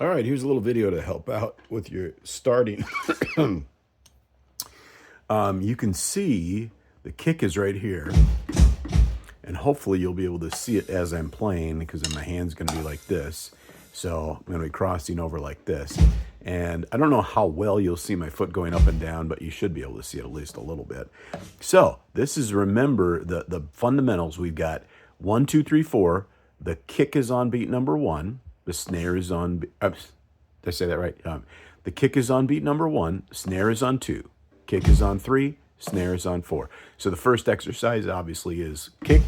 All right, here's a little video to help out with your starting. You can see the kick is right here, and hopefully you'll be able to see it as I'm playing because then my hand's going to be like this. So I'm going to be crossing over like this. And I don't know how well you'll see my foot going up and down, but you should be able to see it at least a little bit. So this is, remember, the fundamentals. We've got 1, 2, 3, 4. The kick is on beat number 1. The snare is on, did I say that right? The kick is on beat number 1. Snare is on 2. Kick is on 3. Snare is on 4. So the first exercise obviously is kick,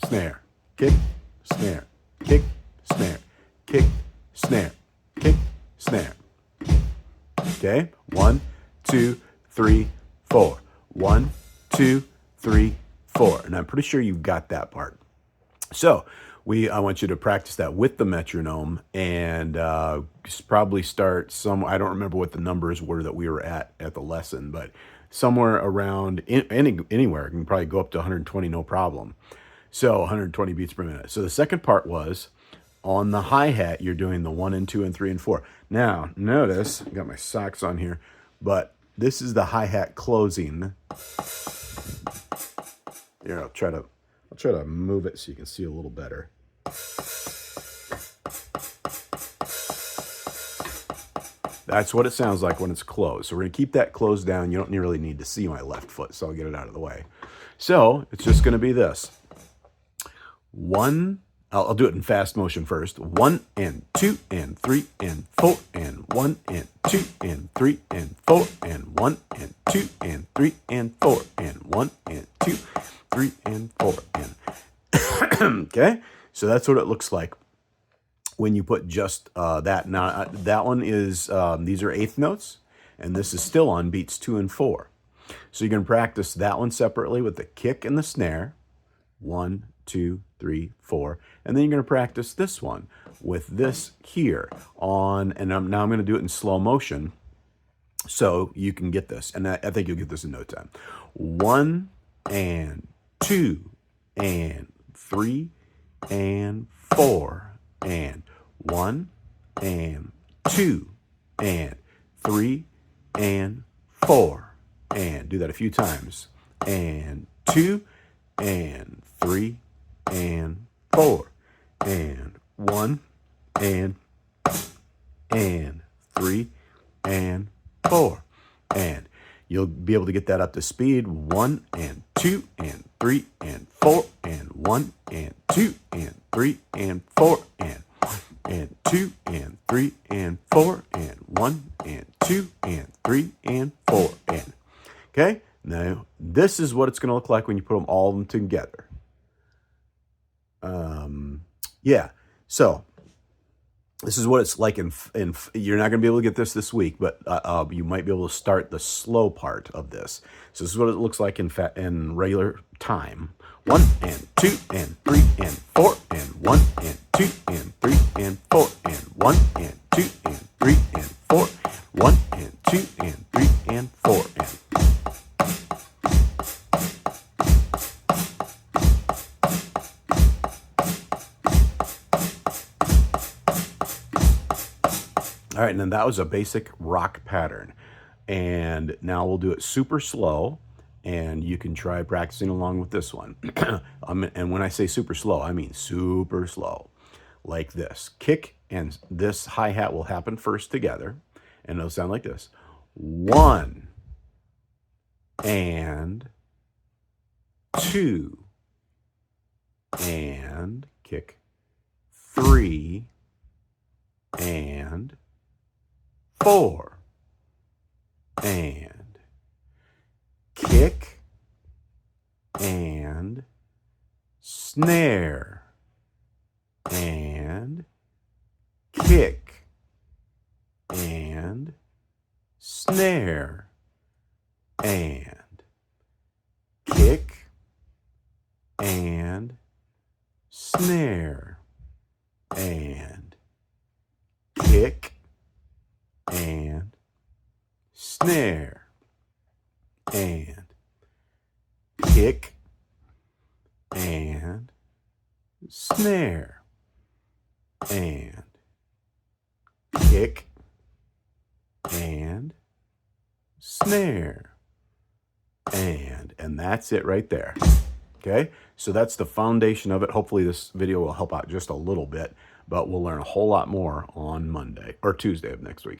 snare, kick, snare, kick, snare, kick, snare, kick, snare. Okay? 1, 2, 3, 4. 1, 2, 3, 4. And I'm pretty sure you've got that part. So I want you to practice that with the metronome and probably start some. I don't remember what the numbers were that we were at the lesson, but somewhere around anywhere. You can probably go up to 120, no problem. So 120 beats per minute. So the second part was on the hi-hat, you're doing the 1 and 2 and 3 and 4. Now, notice, I got my socks on here, but this is the hi-hat closing. Here, I'll try to move it so you can see a little better. That's what it sounds like when it's closed. So we're going to keep that closed down. You don't really need to see my left foot, so I'll get it out of the way. So it's just going to be this. 1, I'll do it in fast motion first. 1 and 2 and 3 and 4 and 1 and 2 and 3 and 4 and 1 and 2 and 3 and 4 and 1 and 2, 3 and 4 and okay? So that's what it looks like when you put just that. Now, that one is, these are eighth notes, and this is still on beats 2 and 4. So you can practice that one separately with the kick and the snare. 1, 2, 3, 4. And then you're going to practice this one with this here on, and now I'm going to do it in slow motion so you can get this. And I think you'll get this in no time. 1 and 2 and 3 and 4 and 1 and 2 and 3 and 4 and do that a few times, and 2 and 3 and 4 and 1 and 3 and 4, and you'll be able to get that up to speed. 1 and 2 and 3 and 4 and 1 and 2 and 3 and 4 and 1 and 2 and 3 and 4 and 1 and 2 and 3 and 4 and okay. Now this is what it's going to look like when you put them all together. Yeah. So this is what it's like in you're not going to be able to get this week, but you might be able to start the slow part of this. So this is what it looks like in regular time. 1 and 2 and 3 and 4 and 1 and 2 and 3 and 4 and 1 and 2 and 3 and 4, 1 and 2 and 3 and 4 and all right, and then that was a basic rock pattern. And now we'll do it super slow, and you can try practicing along with this one. And when I say super slow, I mean super slow, like this. Kick and this hi-hat will happen first together, and it'll sound like this. 1 and 2 and kick, 3 and 4 and kick and snare and kick and snare and kick and snare and kick and snare and kick and snare and kick, and snare, and that's it right there. Okay, so that's the foundation of it. Hopefully this video will help out just a little bit, but we'll learn a whole lot more on Monday or Tuesday of next week.